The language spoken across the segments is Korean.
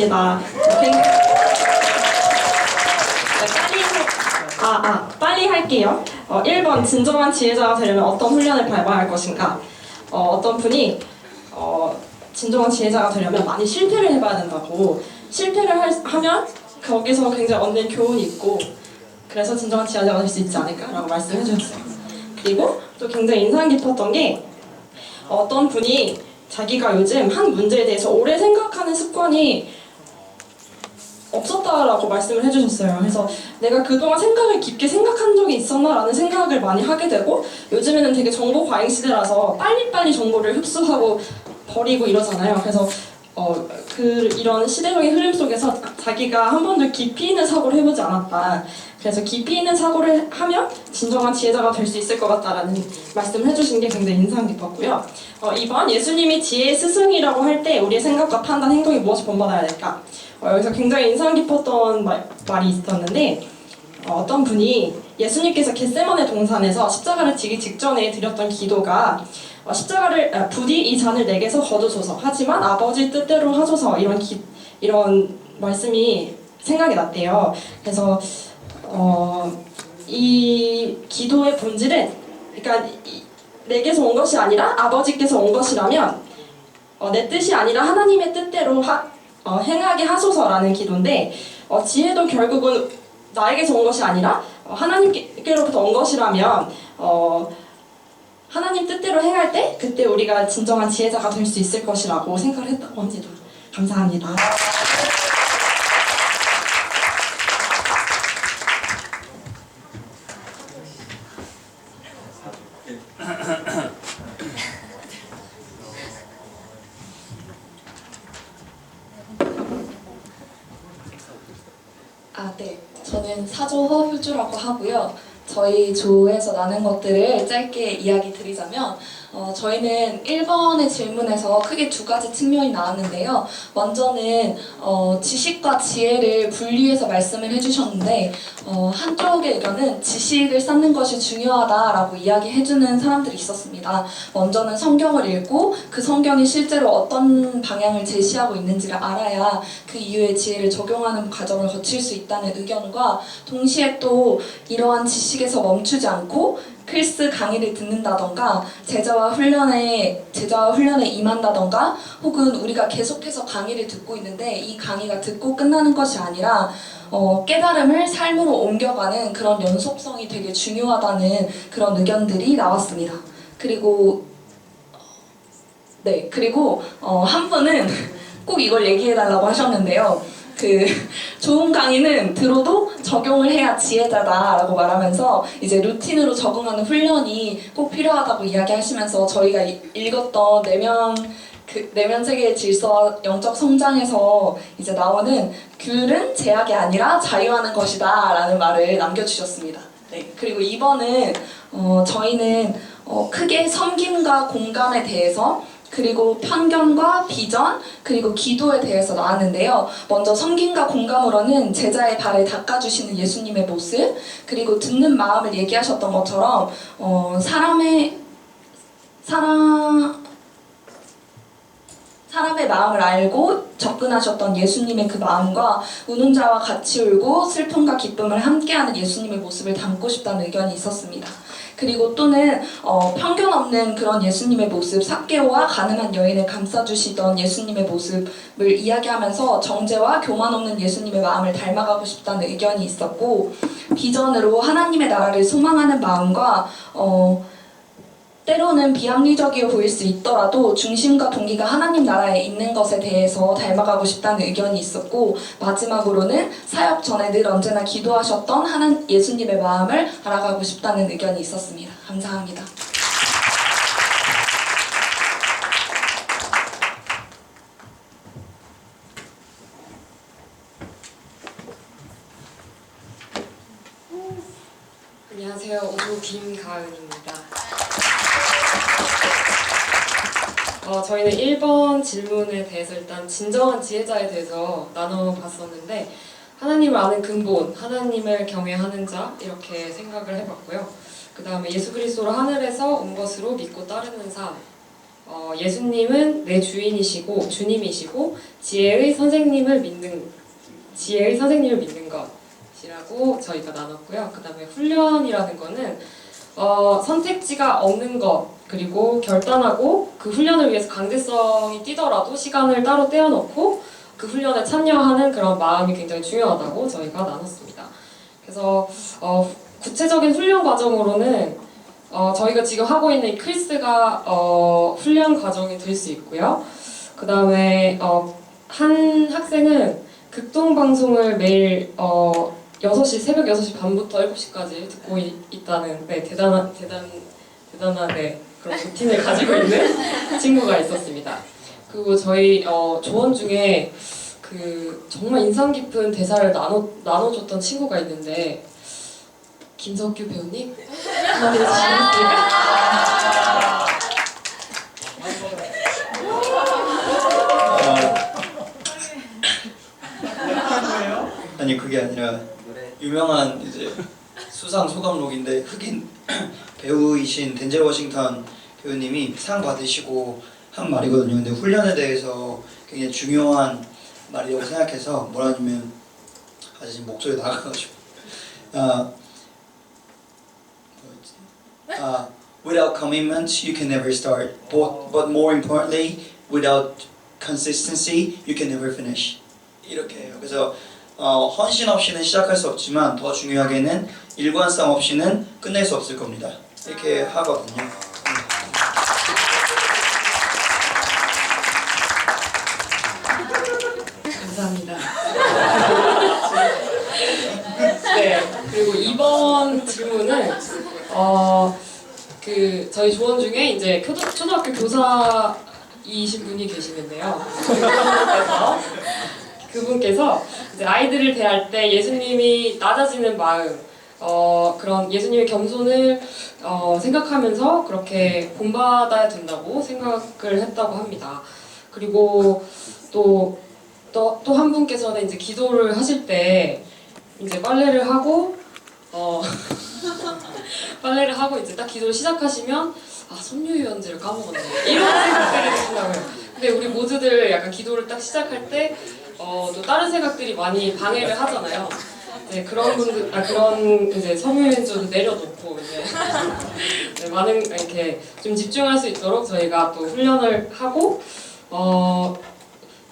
감사합니다. 빨리 할게요. 1번 진정한 지혜자가 되려면 어떤 훈련을 밟아야 할 것인가? 어떤 분이 진정한 지혜자가 되려면 많이 실패를 해봐야 된다고. 실패를 하면 거기서 굉장히 얻는 교훈이 있고 그래서 진정한 지혜자가 될 수 있지 않을까라고 말씀해 주셨어요. 그리고 또 굉장히 인상 깊었던 게 어떤 분이 자기가 요즘 한 문제에 대해서 오래 생각하는 습관이 없었다라고 말씀을 해주셨어요. 그래서 내가 그동안 생각을 깊게 생각한 적이 있었나라는 생각을 많이 하게 되고 요즘에는 되게 정보 과잉 시대라서 빨리빨리 정보를 흡수하고 버리고 이러잖아요. 그래서 이런 시대적인 흐름 속에서 자기가 한 번도 깊이 있는 사고를 해보지 않았다. 그래서 깊이 있는 사고를 하면 진정한 지혜자가 될 수 있을 것 같다라는 말씀을 해주신 게 굉장히 인상 깊었고요. 2번 예수님이 지혜의 스승이라고 할 때 우리의 생각과 판단, 행동이 무엇을 본받아야 될까? 여기서 굉장히 인상 깊었던 말이 있었는데 어떤 분이 예수님께서 겟세마네 동산에서 십자가를 지기 직전에 드렸던 기도가 부디 이 잔을 내게서 거두소서 하지만 아버지 뜻대로 하소서 이런 말씀이 생각이 났대요. 그래서 이 기도의 본질은 그러니까 내게서 온 것이 아니라 아버지께서 온 것이라면 내 뜻이 아니라 하나님의 뜻대로 행하게 하소서라는 기도인데 지혜도 결국은 나에게서 온 것이 아니라 하나님께로부터 온 것이라면 하나님 뜻대로 행할 때 그때 우리가 진정한 지혜자가 될 수 있을 것이라고 생각을 했다고 합니다. 감사합니다. 네. 저는 사조 허효주라고 하고요. 저희 조에서 나눈 것들을 짧게 이야기 드리자면 저희는 1번의 질문에서 크게 두 가지 측면이 나왔는데요. 먼저는 지식과 지혜를 분리해서 말씀을 해주셨는데 한쪽의 의견은 지식을 쌓는 것이 중요하다라고 이야기해주는 사람들이 있었습니다. 먼저는 성경을 읽고 그 성경이 실제로 어떤 방향을 제시하고 있는지를 알아야 그 이후에 지혜를 적용하는 과정을 거칠 수 있다는 의견과 동시에 또 이러한 지식에서 멈추지 않고 클스 강의를 듣는다던가 제자와 훈련에 임한다던가 혹은 우리가 계속해서 강의를 듣고 있는데 이 강의가 듣고 끝나는 것이 아니라 깨달음을 삶으로 옮겨가는 그런 연속성이 되게 중요하다는 그런 의견들이 나왔습니다. 그리고 한 분은 꼭 이걸 얘기해달라고 하셨는데요. 좋은 강의는 들어도 적용을 해야 지혜자다라고 말하면서 이제 루틴으로 적응하는 훈련이 꼭 필요하다고 이야기하시면서 저희가 읽었던 내면 세계의 질서와 영적 성장에서 이제 나오는 귤은 제약이 아니라 자유하는 것이다 라는 말을 남겨주셨습니다. 네, 그리고 2번은 저희는 크게 섬김과 공감에 대해서 그리고 편견과 비전, 그리고 기도에 대해서 나왔는데요. 먼저 섬김과 공감으로는 제자의 발을 닦아주시는 예수님의 모습, 그리고 듣는 마음을 얘기하셨던 것처럼 사람의 마음을 알고 접근하셨던 예수님의 그 마음과 우는 자와 같이 울고 슬픔과 기쁨을 함께하는 예수님의 모습을 담고 싶다는 의견이 있었습니다. 그리고 또는 편견 없는 그런 예수님의 모습, 삭개오와 가늠한 여인을 감싸주시던 예수님의 모습을 이야기하면서 정죄와 교만 없는 예수님의 마음을 닮아가고 싶다는 의견이 있었고 비전으로 하나님의 나라를 소망하는 마음과 때로는 비합리적이어 보일 수 있더라도 중심과 동기가 하나님 나라에 있는 것에 대해서 닮아가고 싶다는 의견이 있었고 마지막으로는 사역 전에 늘 언제나 기도하셨던 예수님의 마음을 알아가고 싶다는 의견이 있었습니다. 감사합니다. 안녕하세요. 오조 김가은입니다. 저희는 1번 질문에 대해서 일단 진정한 지혜자에 대해서 나눠봤었는데 하나님을 아는 근본, 하나님을 경외하는 자 이렇게 생각을 해봤고요. 그 다음에 예수 그리스도로 하늘에서 온 것으로 믿고 따르는 삶 예수님은 내 주인이시고 주님이시고 지혜의 선생님을 믿는 것이라고 저희가 나눴고요. 그 다음에 훈련이라는 거는 선택지가 없는 것, 그리고 결단하고 그 훈련을 위해서 강제성이 뛰더라도 시간을 따로 떼어놓고 그 훈련에 참여하는 그런 마음이 굉장히 중요하다고 저희가 나눴습니다. 그래서 구체적인 훈련 과정으로는 저희가 지금 하고 있는 이 크리스가 훈련 과정이 될 수 있고요. 그 다음에 한 학생은 극동방송을 매일 6시, 새벽 6시 반부터 7시까지 듣고 있다는 대단한 그런 루틴을 가지고 있는 친구가 있었습니다. 그리고 저희 조원 중에 그 정말 인상 깊은 대사를 나눠줬던 친구가 있는데 김석규 배우님? 한마디 해주시겠습니까? 아니 그게 아니라 유명한 이제 수상 소감록인데 흑인 배우이신 덴젤 워싱턴 배우님이 상 받으시고 한 말이거든요. 근데 훈련에 대해서 굉장히 중요한 말이라고 생각해서 뭐라냐면 지금 목소리 나가가지고 without commitment you can never start, but more importantly without consistency you can never finish. 이렇게 해요. 그래서 헌신 없이는 시작할 수 없지만 더 중요하게는 일관성 없이는 끝낼 수 없을 겁니다. 이렇게 하거든요. 감사합니다. 네, 그리고 이번 질문은 저희 조원 중에 이제 초등학교 교사이신 분이 계시는데요. 그분께서 이제 아이들을 대할 때 예수님이 낮아지는 마음, 그런 예수님의 겸손을 생각하면서 그렇게 본받아야 된다고 생각을 했다고 합니다. 그리고 또 한 분께서는 이제 기도를 하실 때 이제 빨래를 하고 이제 딱 기도를 시작하시면 섬유유연제를 까먹었네 이런 생각들이 드신다고요. 근데 우리 모두들 약간 기도를 딱 시작할 때 또 다른 생각들이 많이 방해를 하잖아요. 네, 그런 이제 섬유유연제도 내려놓고 이제 네, 많은 이렇게 좀 집중할 수 있도록 저희가 또 훈련을 하고 좀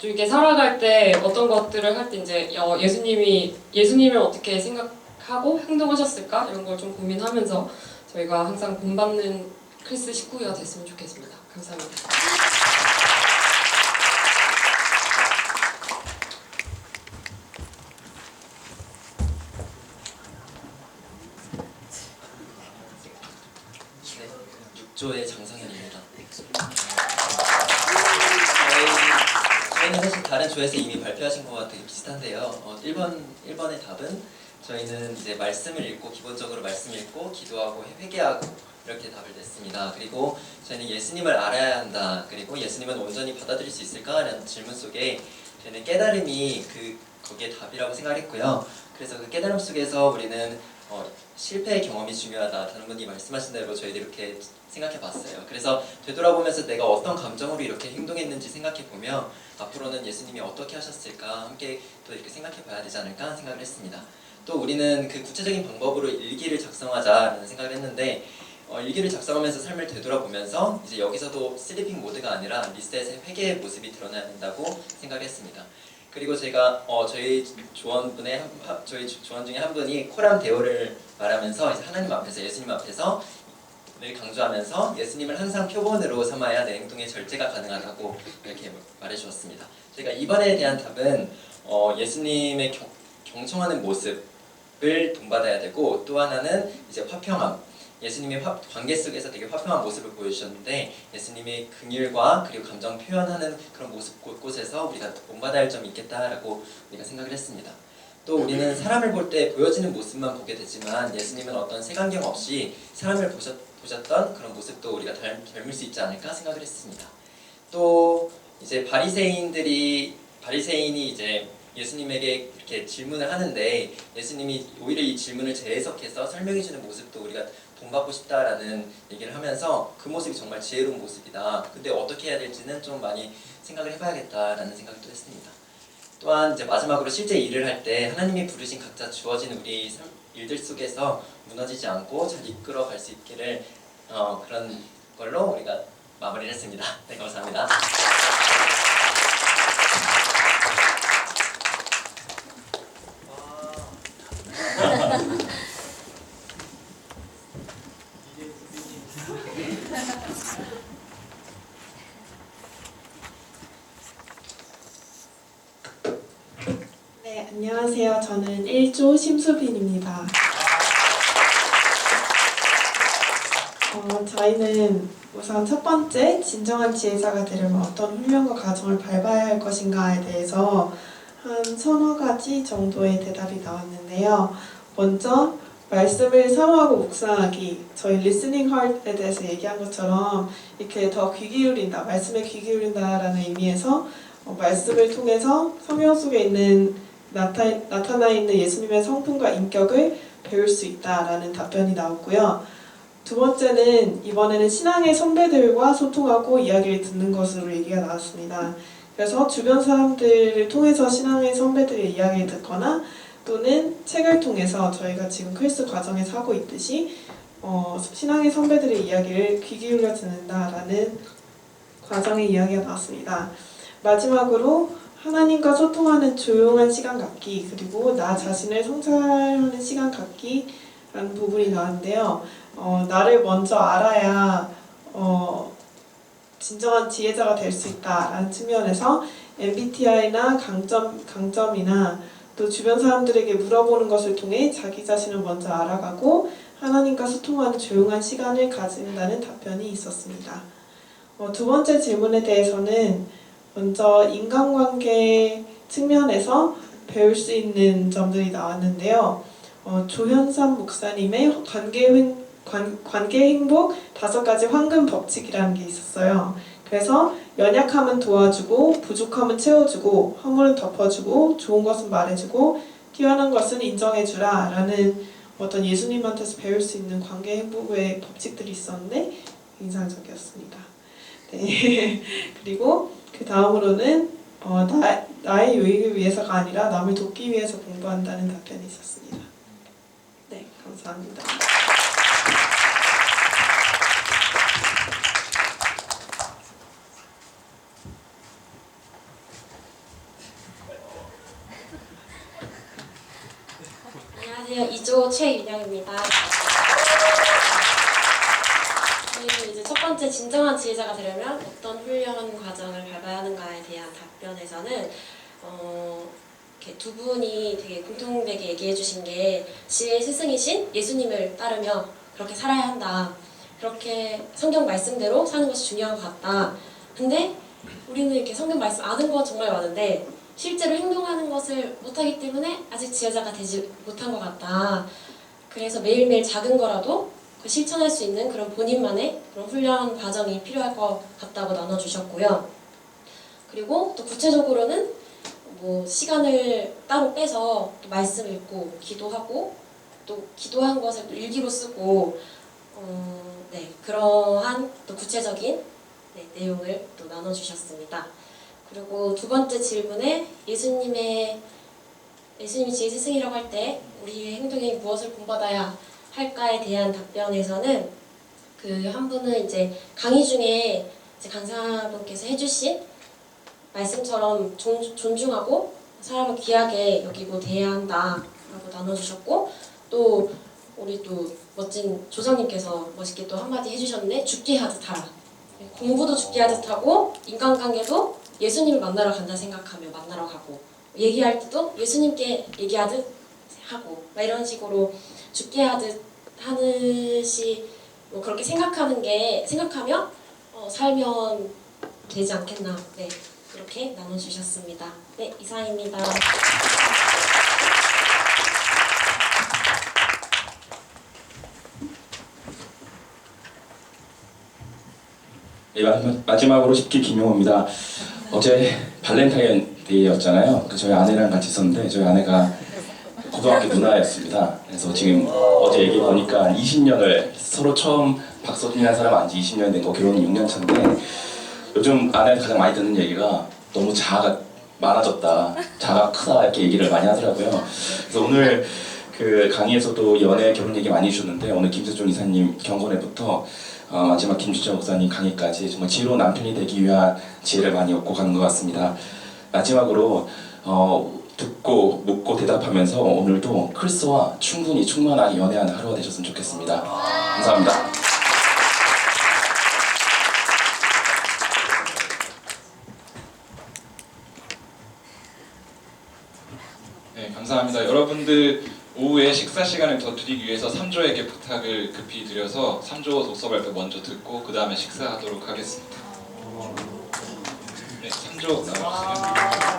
이렇게 살아갈 때 어떤 것들을 할 때 이제 예수님을 어떻게 생각하고 행동하셨을까 이런 걸 좀 고민하면서 저희가 항상 본받는 크리스 식구가 됐으면 좋겠습니다. 감사합니다. 조의 장성현입니다. 저희는 사실 다른 조에서 이미 발표하신 것과 되게 비슷한데요. 1번의 답은 저희는 이제 말씀을 읽고 기본적으로 말씀 읽고 기도하고 회개하고 이렇게 답을 냈습니다. 그리고 저희는 예수님을 알아야 한다. 그리고 예수님은 온전히 받아들일 수 있을까? 라는 질문 속에 저희는 깨달음이 거기에 답이라고 생각했고요. 그래서 그 깨달음 속에서 우리는 실패의 경험이 중요하다. 다른 분이 말씀하신 대로 저희도 이렇게 생각해 봤어요. 그래서 되돌아보면서 내가 어떤 감정으로 이렇게 행동했는지 생각해 보며 앞으로는 예수님이 어떻게 하셨을까 함께 또 이렇게 생각해 봐야 되지 않을까 생각을 했습니다. 또 우리는 그 구체적인 방법으로 일기를 작성하자라는 생각을 했는데 일기를 작성하면서 삶을 되돌아보면서 이제 여기서도 슬리핑 모드가 아니라 리셋의 회개의 모습이 드러나야 된다고 생각을 했습니다. 그리고 제가 저희 조원 중에 한 분이 코람 데오를 말하면서 이제 하나님 앞에서 예수님 앞에서 늘 강조하면서 예수님을 항상 표본으로 삼아야 내 행동에 절제가 가능하다고 이렇게 말해주었습니다. 저희가 이번에 대한 답은 예수님의 경청하는 모습을 본받아야 되고 또 하나는 이제 화평함. 예수님의 관계 속에서 되게 화평한 모습을 보여주셨는데 예수님의 긍휼과 그리고 감정 표현하는 그런 모습 곳곳에서 우리가 본받아야 할 점이 있겠다라고 우리가 생각을 했습니다. 또 우리는 사람을 볼 때 보여지는 모습만 보게 되지만 예수님은 어떤 색안경 없이 사람을 보셨던 그런 모습도 우리가 닮을 수 있지 않을까 생각을 했습니다. 또 이제 바리새인이 이제 예수님에게 이렇게 질문을 하는데 예수님이 오히려 이 질문을 재해석해서 설명해주는 모습도 우리가 본받고 싶다라는 얘기를 하면서 그 모습이 정말 지혜로운 모습이다. 근데 어떻게 해야 될지는 좀 많이 생각을 해봐야겠다라는 생각을 또 했습니다. 또한 이제 마지막으로 실제 일을 할 때 하나님이 부르신 각자 주어진 우리 일들 속에서 무너지지 않고 잘 이끌어갈 수 있기를 그런 걸로 우리가 마무리를 했습니다. 네, 감사합니다. 네, 안녕하세요. 저는 1조 심수빈입니다. 저희는 우선 첫 번째, 진정한 지혜자가 되려면 어떤 훈련과 과정을 밟아야 할 것인가에 대해서 한 서너 가지 정도의 대답이 나왔는데요. 먼저, 말씀을 사모하고 묵상하기. 저희 리스닝 하트에 대해서 얘기한 것처럼 이렇게 더 귀 기울인다, 말씀에 귀 기울인다라는 의미에서 말씀을 통해서 성경 속에 있는 나타나 있는 예수님의 성품과 인격을 배울 수 있다라는 답변이 나왔고요. 두 번째는 이번에는 신앙의 선배들과 소통하고 이야기를 듣는 것으로 얘기가 나왔습니다. 그래서 주변 사람들을 통해서 신앙의 선배들의 이야기를 듣거나 또는 책을 통해서 저희가 지금 크리스 과정에서 하고 있듯이 신앙의 선배들의 이야기를 귀 기울여 듣는다라는 과정의 이야기가 나왔습니다. 마지막으로 하나님과 소통하는 조용한 시간 갖기, 그리고 나 자신을 성찰하는 시간 갖기라는 부분이 나왔는데요. 나를 먼저 알아야 진정한 지혜자가 될 수 있다라는 측면에서 MBTI나 강점이나 또 주변 사람들에게 물어보는 것을 통해 자기 자신을 먼저 알아가고 하나님과 소통하는 조용한 시간을 가진다는 답변이 있었습니다. 두 번째 질문에 대해서는 먼저 인간관계 측면에서 배울 수 있는 점들이 나왔는데요. 조현삼 목사님의 관계 행복 5가지 황금 법칙이라는 게 있었어요. 그래서 연약함은 도와주고, 부족함은 채워주고, 허물은 덮어주고, 좋은 것은 말해주고, 뛰어난 것은 인정해주라 라는 어떤 예수님한테서 배울 수 있는 관계 행복의 법칙들이 있었는데 인상적이었습니다. 네. 그리고 그 다음으로는 나의 유익을 위해서가 아니라 남을 돕기 위해서 공부한다는 답변이 있었습니다. 네, 감사합니다. 안녕하세요. 2조 최윤영입니다. 저희는 이제 첫 번째 진정한 지혜자가 되려면 어떤 훈련 과정을 밟아야 하는가에 대한 답변에서는 이렇게 두 분이 되게 공통되게 얘기해 주신 게 지혜의 스승이신 예수님을 따르며 그렇게 살아야 한다. 그렇게 성경 말씀대로 사는 것이 중요한 것 같다. 근데 우리는 이렇게 성경 말씀 아는 건 정말 많은데 실제로 행동하는 것을 못하기 때문에 아직 지혜자가 되지 못한 것 같다. 그래서 매일매일 작은 거라도 실천할 수 있는 그런 본인만의 그런 훈련 과정이 필요할 것 같다고 나눠주셨고요. 그리고 또 구체적으로는 뭐 시간을 따로 빼서 또 말씀 읽고 기도하고 또 기도한 것을 또 일기로 쓰고 네, 그러한 또 구체적인 내용을 또 나눠주셨습니다. 그리고 두 번째 질문에 예수님이 지혜 스승이라고 할 때 우리의 행동에 무엇을 본받아야 할까에 대한 답변에서는 그 한 분은 이제 강의 중에 이제 강사분께서 해주신 말씀처럼 존중하고 사람을 귀하게 여기고 대해야 한다라고 나눠주셨고 또 우리 또 멋진 조상님께서 멋있게 또 한마디 해주셨는데 죽게 하듯 하라. 공부도 죽게 하듯 하고 인간관계도 예수님을 만나러 간다 생각하며 만나러 가고 얘기할 때도 예수님께 얘기하듯 하고 막 이런 식으로 죽게 하듯 하듯이 뭐 그렇게 생각하며 살면 되지 않겠나. 네, 그렇게 나눠주셨습니다. 네, 이상입니다. 네, 마지막으로 10기 김용호입니다. 어제 발렌타인 데이였잖아요. 저희 아내랑 같이 있었는데 저희 아내가 고등학교 누나였습니다. 그래서 지금 어제 얘기 보니까 20년을 서로 처음 박서준이라는 사람 안지 20년 된 거, 결혼은 6년 차인데 요즘 아내한테 가장 많이 듣는 얘기가 너무 자아가 많아졌다, 자아가 크다 이렇게 얘기를 많이 하더라고요. 그래서 오늘 그 강의에서도 연애 결혼 얘기 많이 해주셨는데 오늘 김세종 이사님 경건회부터 마지막 김주철 목사님 강의까지 정말 지혜로운 남편이 되기 위한 지혜를 많이 얻고 가는 것 같습니다. 마지막으로 듣고 묻고 대답하면서 오늘도 크리스와 충분히 충만하게 연애하는 하루가 되셨으면 좋겠습니다. 감사합니다. 네, 감사합니다. 여러분들 오후에 식사 시간을 더 드리기 위해서 3조에게 부탁을 급히 드려서 3조 독서 발표 먼저 듣고 그 다음에 식사하도록 하겠습니다. 네, 3조 나와주세요.